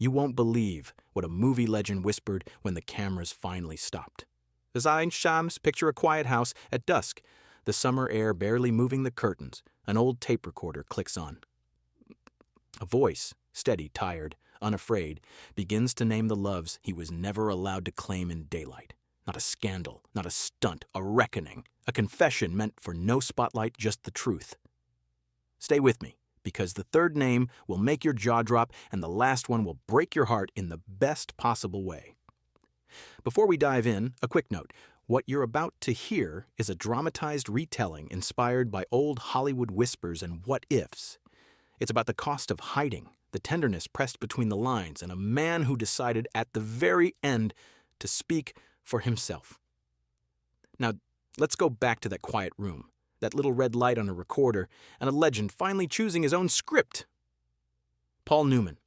You won't believe what a movie legend whispered when the cameras finally stopped. Design Shams, picture a quiet house at dusk, the summer air barely moving the curtains. An old tape recorder clicks on. A voice, steady, tired, unafraid, begins to name the loves he was never allowed to claim in daylight. Not a scandal, not a stunt, a reckoning, a confession meant for no spotlight, just the truth. Stay with me, because the third name will make your jaw drop and the last one will break your heart in the best possible way. Before we dive in, a quick note. What you're about to hear is a dramatized retelling inspired by old Hollywood whispers and what-ifs. It's about the cost of hiding, the tenderness pressed between the lines, and a man who decided at the very end to speak for himself. Now, let's go back to that quiet room, that little red light on a recorder, and a legend finally choosing his own script. Paul Newman.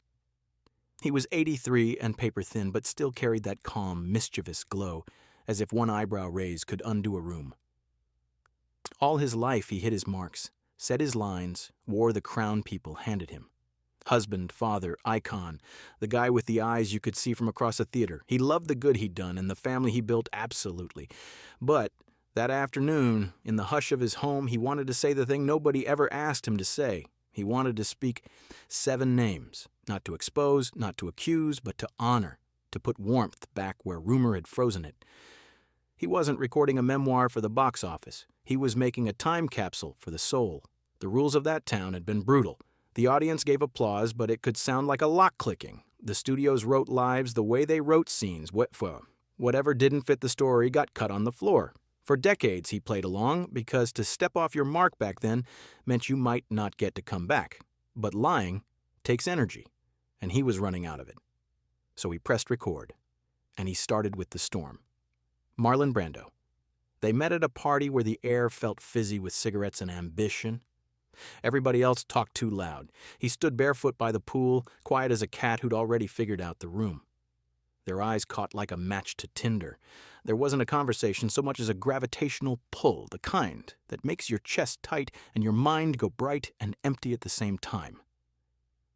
He was 83 and paper-thin, but still carried that calm, mischievous glow, as if one eyebrow raise could undo a room. All his life he hit his marks, said his lines, wore the crown people handed him. Husband, father, icon, the guy with the eyes you could see from across a theater. He loved the good he'd done and the family he built, absolutely. But that afternoon, in the hush of his home, he wanted to say the thing nobody ever asked him to say. He wanted to speak 7 names, not to expose, not to accuse, but to honor, to put warmth back where rumor had frozen it. He wasn't recording a memoir for the box office. He was making a time capsule for the soul. The rules of that town had been brutal. The audience gave applause, but it could sound like a lock clicking. The studios wrote lives the way they wrote scenes. Whatever didn't fit the story got cut on the floor. For decades he played along, because to step off your mark back then meant you might not get to come back. But lying takes energy, and he was running out of it. So he pressed record, and he started with the storm. Marlon Brando. They met at a party where the air felt fizzy with cigarettes and ambition. Everybody else talked too loud. He stood barefoot by the pool, quiet as a cat who'd already figured out the room. Their eyes caught like a match to tinder. There wasn't a conversation so much as a gravitational pull, the kind that makes your chest tight and your mind go bright and empty at the same time.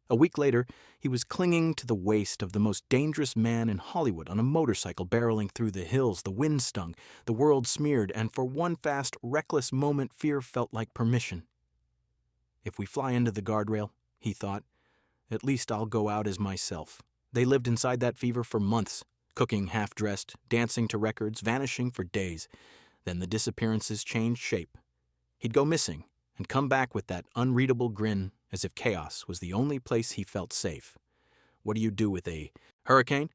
A week later, he was clinging to the waist of the most dangerous man in Hollywood on a motorcycle barreling through the hills. The wind stung, the world smeared, and for one fast, reckless moment, fear felt like permission. If we fly into the guardrail, he thought, at least I'll go out as myself. They lived inside that fever for months, cooking half-dressed, dancing to records, vanishing for days. Then the disappearances changed shape. He'd go missing and come back with that unreadable grin, as if chaos was the only place he felt safe. What do you do with a hurricane?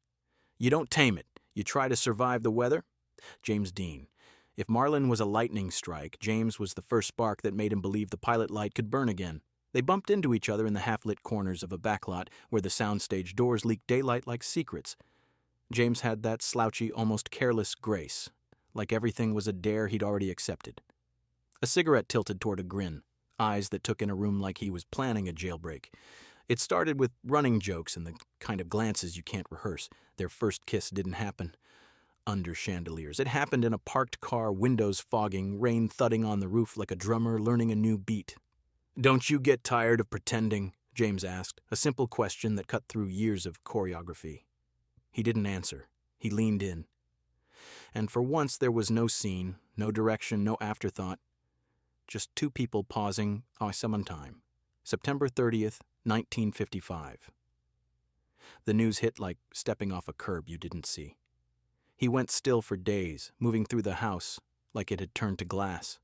You don't tame it. You try to survive the weather. James Dean. If Marlon was a lightning strike, James was the first spark that made him believe the pilot light could burn again. They bumped into each other in the half-lit corners of a backlot where the soundstage doors leaked daylight like secrets. James had that slouchy, almost careless grace, like everything was a dare he'd already accepted. A cigarette tilted toward a grin, eyes that took in a room like he was planning a jailbreak. It started with running jokes and the kind of glances you can't rehearse. Their first kiss didn't happen under chandeliers. It happened in a parked car, windows fogging, rain thudding on the roof like a drummer learning a new beat. "Don't you get tired of pretending?" James asked, a simple question that cut through years of choreography. He didn't answer. He leaned in. And for once there was no scene, no direction, no afterthought. Just two people pausing some time. September 30th, 1955. The news hit like stepping off a curb you didn't see. He went still for days, moving through the house like it had turned to glass.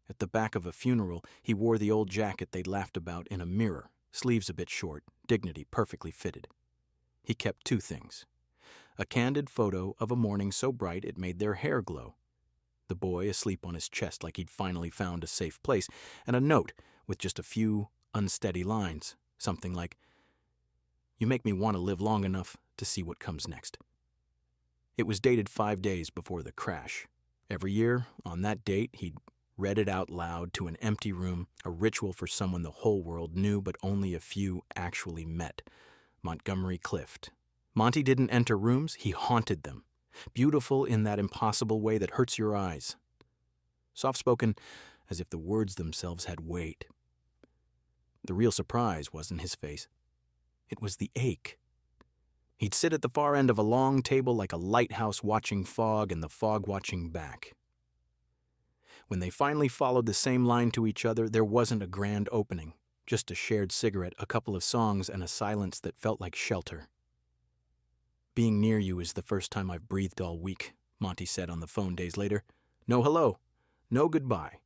At the back of a funeral, he wore the old jacket they'd laughed about in a mirror, sleeves a bit short, dignity perfectly fitted. He kept 2 things. A candid photo of a morning so bright it made their hair glow. The boy asleep on his chest like he'd finally found a safe place, and a note with just a few unsteady lines, something like, "You make me want to live long enough to see what comes next." It was dated 5 days before the crash. Every year, on that date, he'd read it out loud to an empty room, a ritual for someone the whole world knew but only a few actually met. Montgomery Clift. Monty didn't enter rooms, he haunted them. Beautiful in that impossible way that hurts your eyes. Soft-spoken, as if the words themselves had weight. The real surprise wasn't his face. It was the ache, He'd sit at the far end of a long table like a lighthouse watching fog and the fog watching back. When they finally followed the same line to each other, there wasn't a grand opening, just a shared cigarette, a couple of songs, and a silence that felt like shelter. "Being near you is the first time I've breathed all week," Monty said on the phone days later. "No hello, no goodbye."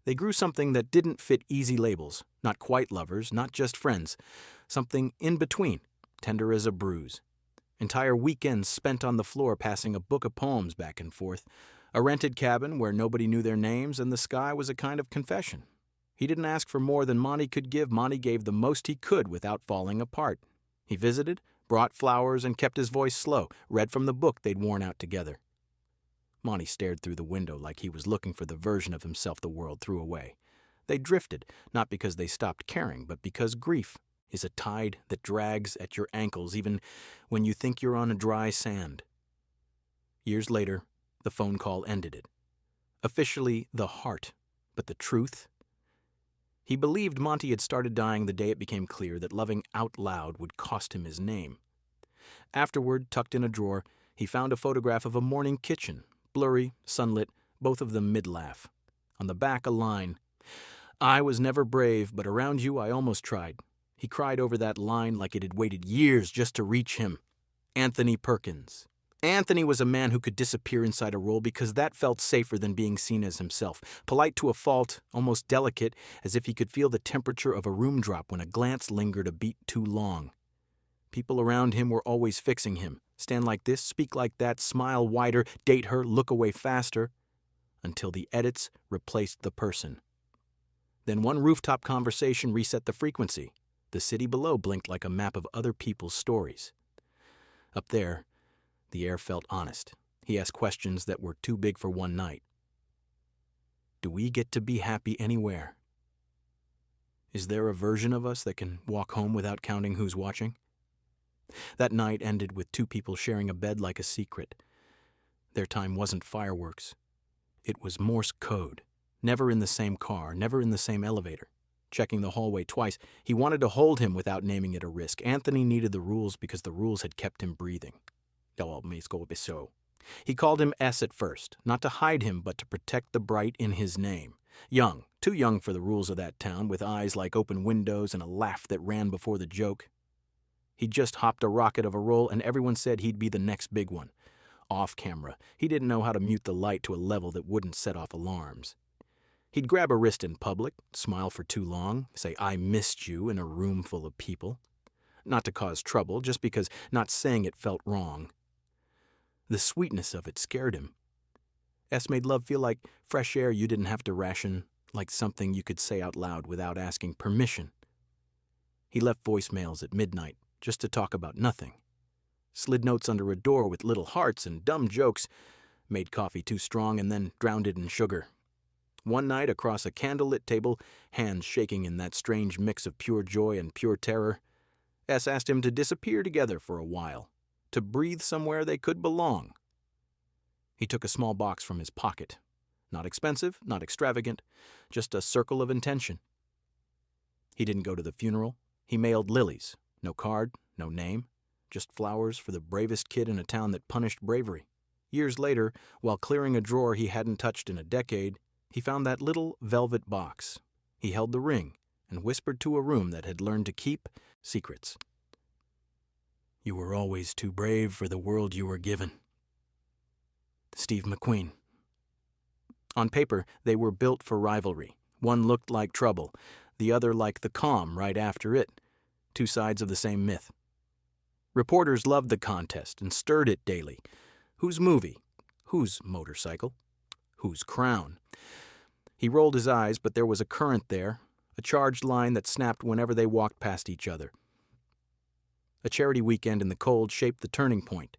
They grew something that didn't fit easy labels, not quite lovers, not just friends, something in between, tender as a bruise. Entire weekends spent on the floor passing a book of poems back and forth, a rented cabin where nobody knew their names and the sky was a kind of confession. He didn't ask for more than Monty could give. Monty gave the most he could without falling apart. He visited, brought flowers, and kept his voice slow, read from the book they'd worn out together. Monty stared through the window like he was looking for the version of himself the world threw away. They drifted, not because they stopped caring, but because grief is a tide that drags at your ankles even when you think you're on a dry sand. Years later, the phone call ended it. Officially the heart, but the truth? He believed Monty had started dying the day it became clear that loving out loud would cost him his name. Afterward, tucked in a drawer, he found a photograph of a morning kitchen, blurry, sunlit, both of them mid-laugh. On the back, a line, "I was never brave, but around you I almost tried." He cried over that line like it had waited years just to reach him. Anthony Perkins. Anthony was a man who could disappear inside a role because that felt safer than being seen as himself. Polite to a fault, almost delicate, as if he could feel the temperature of a room drop when a glance lingered a beat too long. People around him were always fixing him. Stand like this, speak like that, smile wider, date her, look away faster, until the edits replaced the person. Then one rooftop conversation reset the frequency. The city below blinked like a map of other people's stories. Up there, the air felt honest. He asked questions that were too big for one night. Do we get to be happy anywhere? Is there a version of us that can walk home without counting who's watching? That night ended with two people sharing a bed like a secret. Their time wasn't fireworks. It was Morse code. Never in the same car, never in the same elevator. Checking the hallway twice, he wanted to hold him without naming it a risk. Anthony needed the rules because the rules had kept him breathing. He called him S at first, not to hide him, but to protect the bright in his name. Young, too young for the rules of that town, with eyes like open windows and a laugh that ran before the joke. He'd just hopped a rocket of a role, and everyone said he'd be the next big one. Off camera, he didn't know how to mute the light to a level that wouldn't set off alarms. He'd grab a wrist in public, smile for too long, say, "I missed you," in a room full of people. Not to cause trouble, just because not saying it felt wrong. The sweetness of it scared him. S made love feel like fresh air you didn't have to ration, like something you could say out loud without asking permission. He left voicemails at midnight just to talk about nothing. Slid notes under a door with little hearts and dumb jokes, made coffee too strong and then drowned it in sugar. One night across a candlelit table, hands shaking in that strange mix of pure joy and pure terror, S asked him to disappear together for a while, to breathe somewhere they could belong. He took a small box from his pocket. Not expensive, not extravagant, just a circle of intention. He didn't go to the funeral. He mailed lilies. No card, no name, just flowers for the bravest kid in a town that punished bravery. Years later, while clearing a drawer he hadn't touched in a decade, he found that little velvet box. He held the ring and whispered to a room that had learned to keep secrets. You were always too brave for the world you were given. Steve McQueen. On paper, they were built for rivalry. One looked like trouble, the other like the calm right after it. Two sides of the same myth. Reporters loved the contest and stirred it daily. Whose movie? Whose motorcycle? Whose crown? He rolled his eyes, but there was a current there, a charged line that snapped whenever they walked past each other. A charity weekend in the cold shaped the turning point.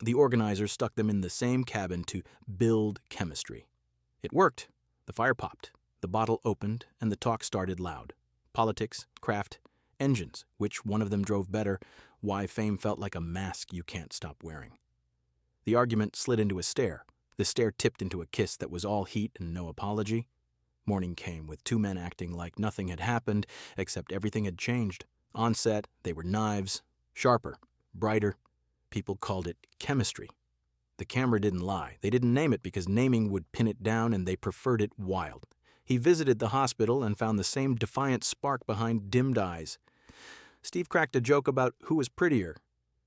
The organizers stuck them in the same cabin to build chemistry. It worked. The fire popped. The bottle opened, and the talk started loud. Politics, craft, engines, which one of them drove better, why fame felt like a mask you can't stop wearing. The argument slid into a stare. The stare tipped into a kiss that was all heat and no apology. Morning came with two men acting like nothing had happened, except everything had changed. On set, they were knives, sharper, brighter. People called it chemistry. The camera didn't lie. They didn't name it because naming would pin it down, and they preferred it wild. He visited the hospital and found the same defiant spark behind dimmed eyes. Steve cracked a joke about who was prettier,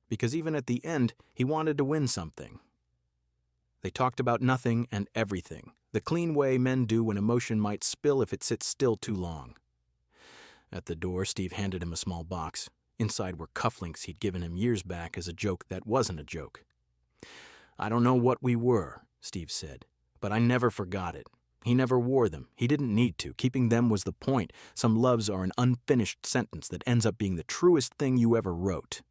because even at the end, he wanted to win something. They talked about nothing and everything, the clean way men do when emotion might spill if it sits still too long. At the door, Steve handed him a small box. Inside were cufflinks he'd given him years back as a joke that wasn't a joke. "I don't know what we were," Steve said, "but I never forgot it. He never wore them. He didn't need to. Keeping them was the point. Some loves are an unfinished sentence that ends up being the truest thing you ever wrote."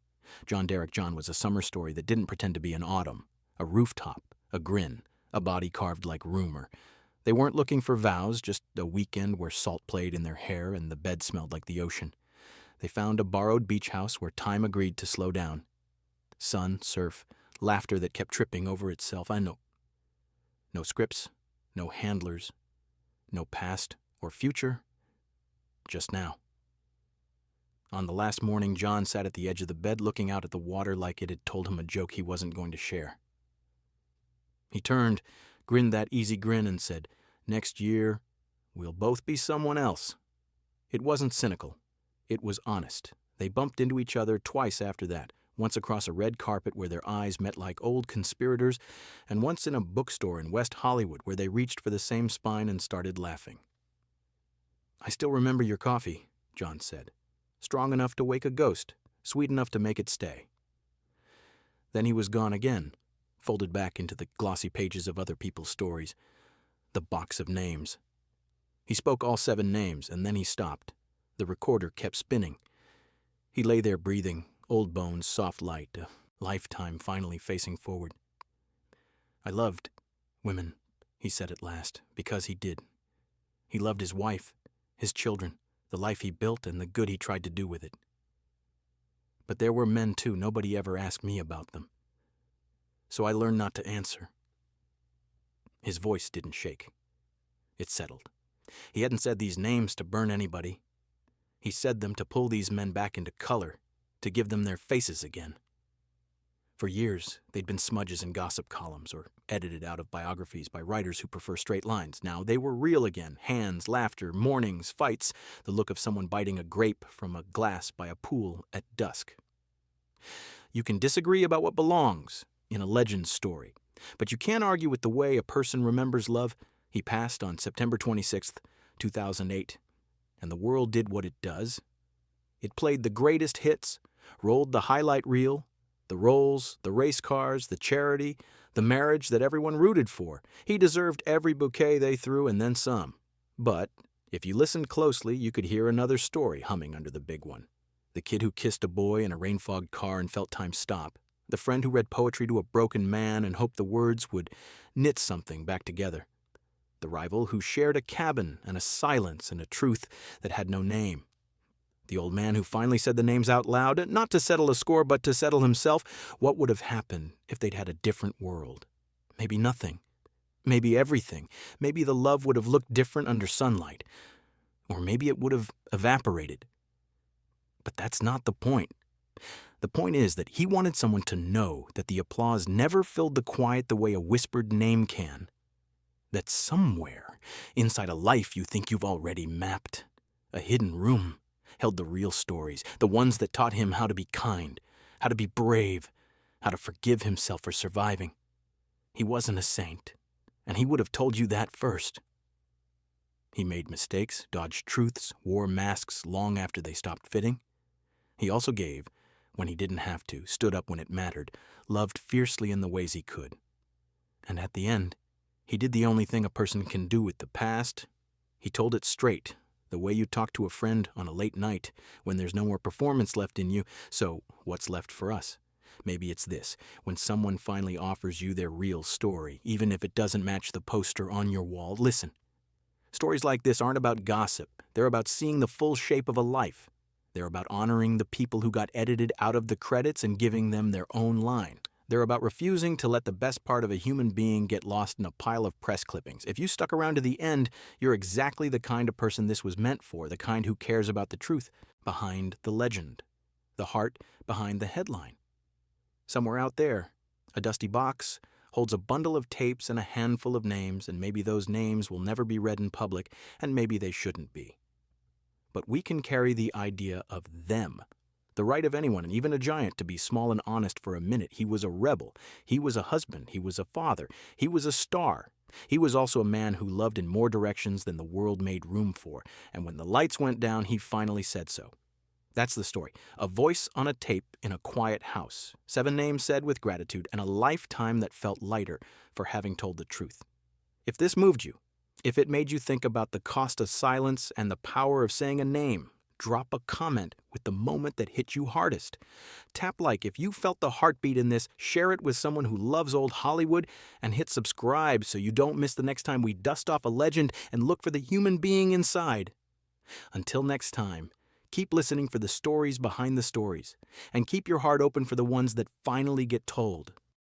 John Derek John was a summer story that didn't pretend to be an autumn, a rooftop, a grin, a body carved like rumor. They weren't looking for vows, just a weekend where salt played in their hair and the bed smelled like the ocean. They found a borrowed beach house where time agreed to slow down. Sun, surf, laughter that kept tripping over itself. I know. No scripts, no handlers, no past or future, just now. On the last morning, John sat at the edge of the bed looking out at the water like it had told him a joke he wasn't going to share. He turned, grinned that easy grin, and said, "Next year, we'll both be someone else." It wasn't cynical. It was honest. They bumped into each other twice after that, once across a red carpet where their eyes met like old conspirators, and once in a bookstore in West Hollywood where they reached for the same spine and started laughing. "I still remember your coffee," John said. "Strong enough to wake a ghost, sweet enough to make it stay." Then he was gone again, folded back into the glossy pages of other people's stories, the box of names. He spoke all 7 names, and then he stopped. The recorder kept spinning. He lay there breathing, old bones, soft light, a lifetime finally facing forward. "I loved women," he said at last, because he did. He loved his wife, his children, the life he built, and the good he tried to do with it. But there were men, too. Nobody ever asked me about them. So I learned not to answer. His voice didn't shake. It settled. He hadn't said these names to burn anybody. He said them to pull these men back into color, to give them their faces again. For years, they'd been smudges in gossip columns or edited out of biographies by writers who prefer straight lines. Now they were real again. Hands, laughter, mornings, fights, the look of someone biting a grape from a glass by a pool at dusk. You can disagree about what belongs in a legend story, but you can't argue with the way a person remembers love. He passed on September 26th, 2008, and the world did what it does. It played the greatest hits, rolled the highlight reel, the roles, the race cars, the charity, the marriage that everyone rooted for. He deserved every bouquet they threw and then some. But if you listened closely, you could hear another story humming under the big one. The kid who kissed a boy in a rain-fogged car and felt time stop. The friend who read poetry to a broken man and hoped the words would knit something back together. The rival who shared a cabin and a silence and a truth that had no name. The old man who finally said the names out loud, not to settle a score, but to settle himself. What would have happened if they'd had a different world? Maybe nothing. Maybe everything. Maybe the love would have looked different under sunlight. Or maybe it would have evaporated. But that's not the point. The point is that he wanted someone to know that the applause never filled the quiet the way a whispered name can. That somewhere, inside a life you think you've already mapped, a hidden room, held the real stories, the ones that taught him how to be kind, how to be brave, how to forgive himself for surviving. He wasn't a saint, and he would have told you that first. He made mistakes, dodged truths, wore masks long after they stopped fitting. He also gave when he didn't have to, stood up when it mattered, loved fiercely in the ways he could. And at the end, he did the only thing a person can do with the past. He told it straight, the way you talk to a friend on a late night when there's no more performance left in you. So what's left for us? Maybe it's this: when someone finally offers you their real story, even if it doesn't match the poster on your wall, listen. Stories like this aren't about gossip. They're about seeing the full shape of a life. They're about honoring the people who got edited out of the credits and giving them their own line. They're about refusing to let the best part of a human being get lost in a pile of press clippings. If you stuck around to the end, you're exactly the kind of person this was meant for, the kind who cares about the truth behind the legend, the heart behind the headline. Somewhere out there, a dusty box holds a bundle of tapes and a handful of names, and maybe those names will never be read in public, and maybe they shouldn't be. But we can carry the idea of them, the right of anyone, and even a giant, to be small and honest for a minute. He was a rebel. He was a husband. He was a father. He was a star. He was also a man who loved in more directions than the world made room for, and when the lights went down, he finally said so. That's the story. A voice on a tape in a quiet house, 7 names said with gratitude, and a lifetime that felt lighter for having told the truth. If this moved you, if it made you think about the cost of silence and the power of saying a name, drop a comment with the moment that hit you hardest. Tap like if you felt the heartbeat in this, share it with someone who loves old Hollywood, and hit subscribe so you don't miss the next time we dust off a legend and look for the human being inside. Until next time, keep listening for the stories behind the stories, and keep your heart open for the ones that finally get told.